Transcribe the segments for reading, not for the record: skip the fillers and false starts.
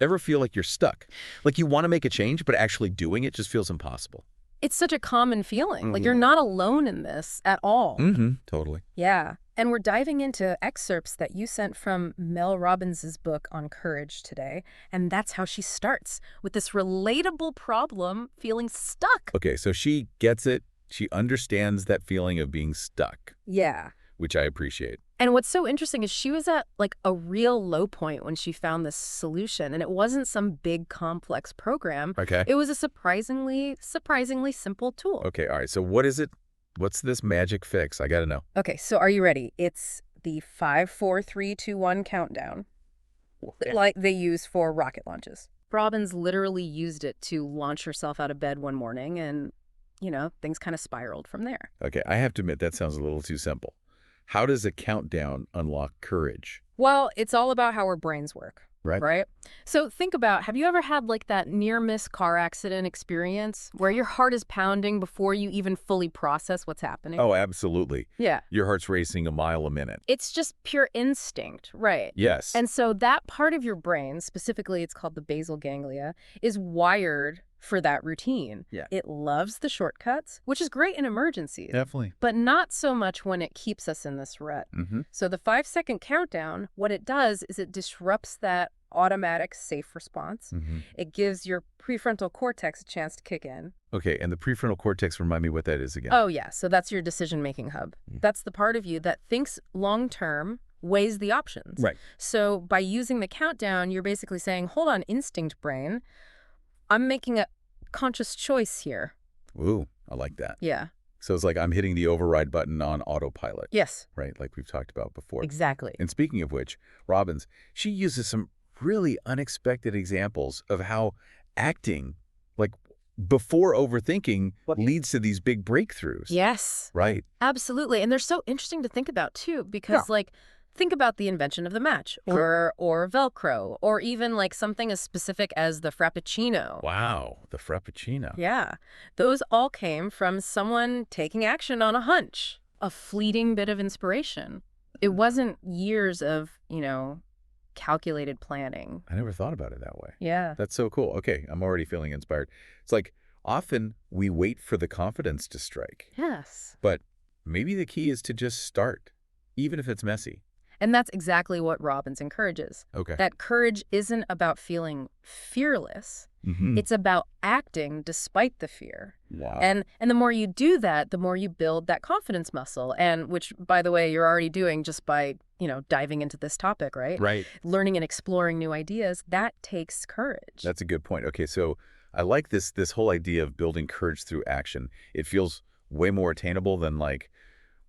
Ever feel like you're stuck? Like you want to make a change, but actually doing it just feels impossible. It's such a common feeling. Like, you're not alone in this at all. Totally. Yeah. And we're diving into excerpts that you sent from Mel Robbins' book on courage today. And that's how she starts, with this relatable problem, feeling stuck. Okay, so she gets it. She understands that feeling of being stuck. Yeah. Which I appreciate. And what's so interesting is she was at like a real low point when she found this solution. And it wasn't some big complex program. Okay. It was a surprisingly simple tool. Okay, all right. So what is it? What's this magic fix? I got to know. Okay, so are you ready? It's the 5, 4, 3, 2, 1 countdown, like they use for rocket launches. Robbins literally used it to launch herself out of bed one morning, and, things kind of spiraled from there. Okay, I have to admit that sounds a little too simple. How does a countdown unlock courage? Well, it's all about how our brains work. Right. Right? So think about, have you ever had like that near-miss car accident experience where your heart is pounding before you even fully process what's happening? Oh, absolutely. Yeah. Your heart's racing a mile a minute. It's just pure instinct, right? Yes. And so that part of your brain, specifically it's called the basal ganglia, is wired for that routine. Yeah. It loves the shortcuts, which is great in emergencies. Definitely. But not so much when it keeps us in this rut. So the 5-second countdown, what it does is it disrupts that automatic safe response. It gives your prefrontal cortex a chance to kick in. Okay, and the prefrontal cortex, remind me what that is again. Oh, yeah. So that's your decision-making hub. That's the part of you that thinks long-term, weighs the options. Right. So by using the countdown, you're basically saying, hold on, instinct brain, I'm making a conscious choice here. Ooh, I like that. Yeah. So it's like I'm hitting the override button on autopilot. Yes. Right, like we've talked about before. Exactly. And speaking of which, Robbins, she uses some really unexpected examples of how acting, like before overthinking, leads to these big breakthroughs. Yes. Right. Absolutely. And they're so interesting to think about, too, because, think about the invention of the match or Velcro, or even like something as specific as the Frappuccino. Wow, the Frappuccino. Yeah. Those all came from someone taking action on a hunch, a fleeting bit of inspiration. It wasn't years of, calculated planning. I never thought about it that way. Yeah. That's so cool. Okay, I'm already feeling inspired. It's like often we wait for the confidence to strike. Yes. But maybe the key is to just start, even if it's messy. And that's exactly what Robbins encourages. Okay. That courage isn't about feeling fearless. It's about acting despite the fear. Wow. And the more you do that, the more you build that confidence muscle. And which, by the way, you're already doing just by, diving into this topic, right? Right. Learning and exploring new ideas, that takes courage. That's a good point. Okay, so I like this whole idea of building courage through action. It feels way more attainable than like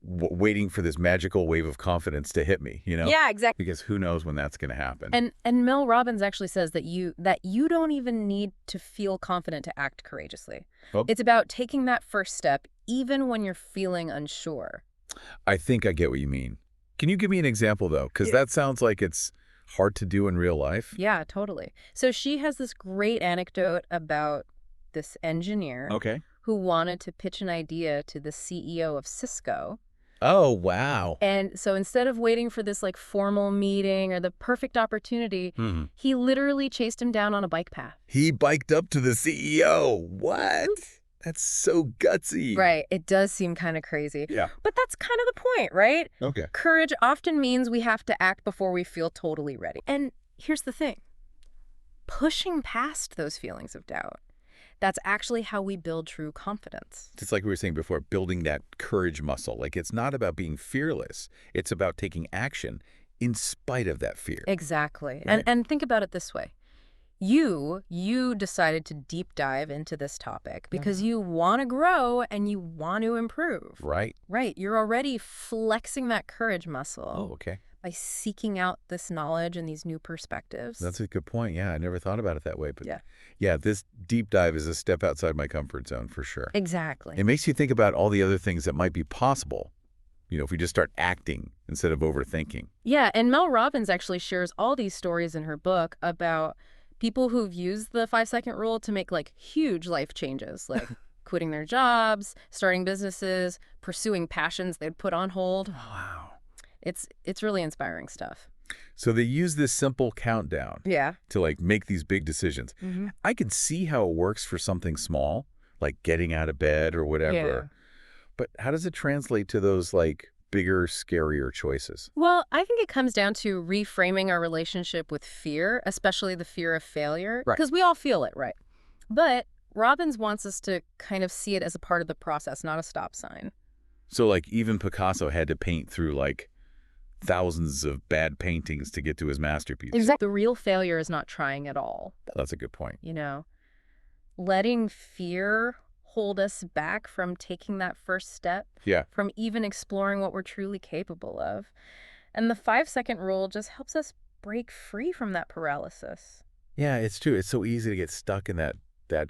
waiting for this magical wave of confidence to hit me, Yeah, exactly. Because who knows when that's going to happen. And Mel Robbins actually says that you don't even need to feel confident to act courageously. Oh. It's about taking that first step even when you're feeling unsure. I think I get what you mean. Can you give me an example, though? Because that sounds like it's hard to do in real life. Yeah, totally. So she has this great anecdote about this engineer who wanted to pitch an idea to the CEO of Cisco. Oh, wow. And so instead of waiting for this like formal meeting or the perfect opportunity, he literally chased him down on a bike path. He biked up to the CEO. What? That's so gutsy. Right. It does seem kind of crazy. Yeah. But that's kind of the point, right? Okay. Courage often means we have to act before we feel totally ready. And here's the thing. Pushing past those feelings of doubt, that's actually how we build true confidence. Just like we were saying before, building that courage muscle. Like it's not about being fearless. It's about taking action in spite of that fear. Exactly. Right. And think about it this way. You decided to deep dive into this topic because you want to grow and you want to improve. Right. Right. You're already flexing that courage muscle. Oh, okay. By seeking out this knowledge and these new perspectives. That's a good point. Yeah, I never thought about it that way. But yeah, this deep dive is a step outside my comfort zone for sure. Exactly. It makes you think about all the other things that might be possible, if we just start acting instead of overthinking. Yeah, and Mel Robbins actually shares all these stories in her book about people who've used the 5-second rule to make like huge life changes, like quitting their jobs, starting businesses, pursuing passions they'd put on hold. Wow. It's really inspiring stuff. So they use this simple countdown Yeah. to like make these big decisions. Mm-hmm. I can see how it works for something small, like getting out of bed or whatever. But how does it translate to those like bigger, scarier choices? Well, I think it comes down to reframing our relationship with fear, especially the fear of failure, Right. because we all feel it, right? But Robbins wants us to kind of see it as a part of the process, not a stop sign. So like even Picasso had to paint through like thousands of bad paintings to get to his masterpiece. Exactly. The real failure is not trying at all. That's a good point. You know, letting fear hold us back from taking that first step, Yeah. from even exploring what we're truly capable of. And the 5-second rule just helps us break free from that paralysis. Yeah, it's true. It's so easy to get stuck in that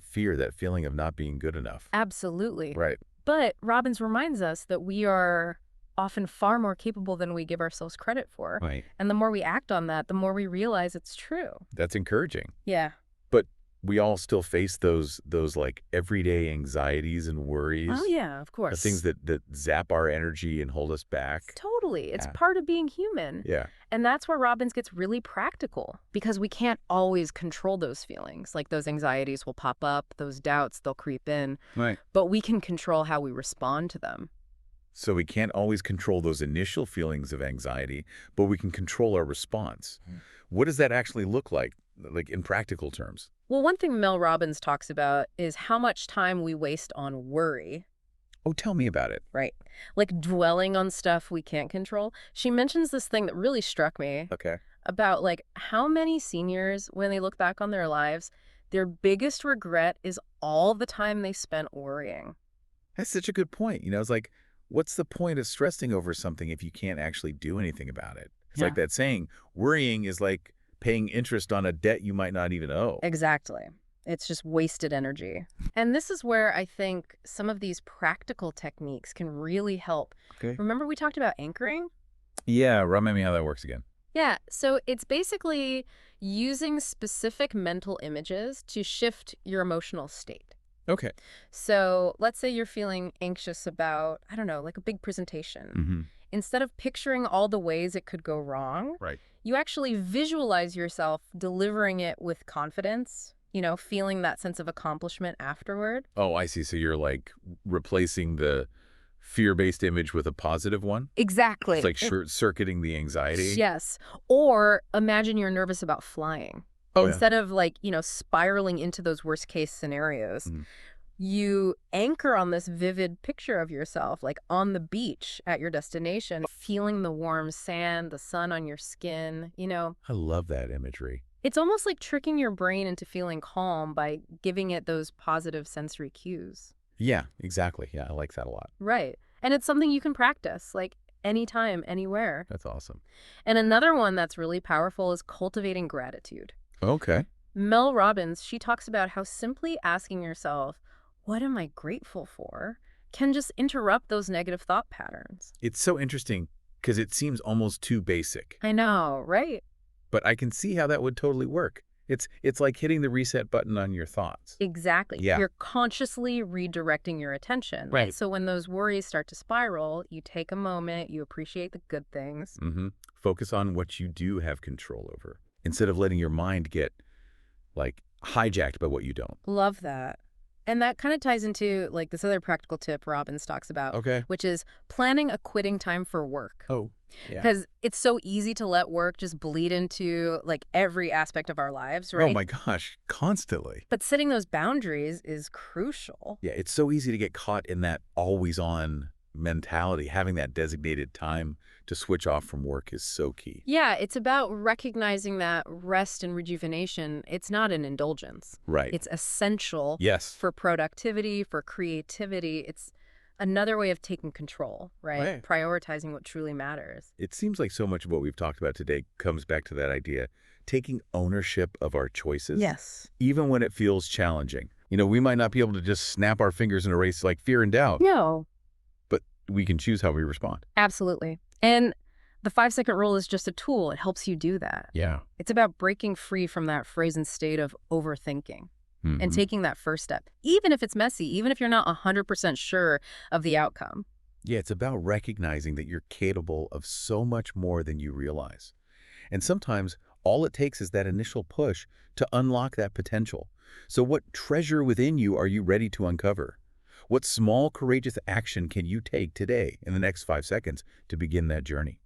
fear, that feeling of not being good enough. Absolutely. Right. But Robbins reminds us that we are often far more capable than we give ourselves credit for. Right. And the more we act on that, the more we realize it's true. That's encouraging. Yeah. But we all still face those like everyday anxieties and worries. Oh, yeah, of The course. things that zap our energy and hold us back. Totally. It's Yeah. part of being human. Yeah. And that's where Robbins gets really practical, because we can't always control those feelings. Like those anxieties will pop up, those doubts, they'll creep in, Right. but we can control how we respond to them. So we can't always control those initial feelings of anxiety, but we can control our response. What does that actually look like in practical terms? Well, one thing Mel Robbins talks about is how much time we waste on worry. Oh, tell me about it. Right. Like dwelling on stuff we can't control. She mentions this thing that really struck me Okay. about like how many seniors, when they look back on their lives, their biggest regret is all the time they spent worrying. That's such a good point. It's like, what's the point of stressing over something if you can't actually do anything about it? It's like that saying, worrying is like paying interest on a debt you might not even owe. Exactly. It's just wasted energy. And this is where I think some of these practical techniques can really help. Okay. Remember we talked about anchoring? Yeah, remind me how that works again. Yeah, so it's basically using specific mental images to shift your emotional state. Okay. So let's say you're feeling anxious about, I don't know, like a big presentation. Mm-hmm. Instead of picturing all the ways it could go wrong, Right. you actually visualize yourself delivering it with confidence, feeling that sense of accomplishment afterward. Oh, I see. So you're like replacing the fear-based image with a positive one? Exactly. It's like short-circuiting the anxiety? Yes. Or imagine you're nervous about flying. Oh, yeah. Instead of spiraling into those worst case scenarios, you anchor on this vivid picture of yourself, like on the beach at your destination, feeling the warm sand, the sun on your skin, I love that imagery. It's almost like tricking your brain into feeling calm by giving it those positive sensory cues. Yeah, exactly. Yeah, I like that a lot. Right. And it's something you can practice, like anytime, anywhere. That's awesome. And another one that's really powerful is cultivating gratitude. Okay. Mel Robbins, she talks about how simply asking yourself, what am I grateful for, can just interrupt those negative thought patterns. It's so interesting because it seems almost too basic. I know, right? But I can see how that would totally work. It's like hitting the reset button on your thoughts. Exactly. Yeah. You're consciously redirecting your attention. Right. And so when those worries start to spiral, you take a moment, you appreciate the good things. Mm-hmm. Focus on what you do have control over instead of letting your mind get hijacked by what you don't. Love that. And that kind of ties into this other practical tip Robbins talks about, Okay. which is planning a quitting time for work. Oh, yeah. Because it's so easy to let work just bleed into every aspect of our lives, right? Oh my gosh, constantly. But setting those boundaries is crucial. Yeah, it's so easy to get caught in that always-on mentality. Having that designated time to switch off from work is so key. Yeah, it's about recognizing that rest and rejuvenation, it's not an indulgence. Right. It's essential Yes. for productivity, for creativity. It's another way of taking control, right? Prioritizing what truly matters. It seems like so much of what we've talked about today comes back to that idea, taking ownership of our choices. Yes. Even when it feels challenging. We might not be able to just snap our fingers and erase fear and doubt. No. But we can choose how we respond. Absolutely. And the 5-second rule is just a tool. It helps you do that. Yeah. It's about breaking free from that frozen state of overthinking and taking that first step, even if it's messy, even if you're not 100% sure of the outcome. Yeah, it's about recognizing that you're capable of so much more than you realize. And sometimes all it takes is that initial push to unlock that potential. So what treasure within you are you ready to uncover? What small, courageous action can you take today in the next 5 seconds to begin that journey?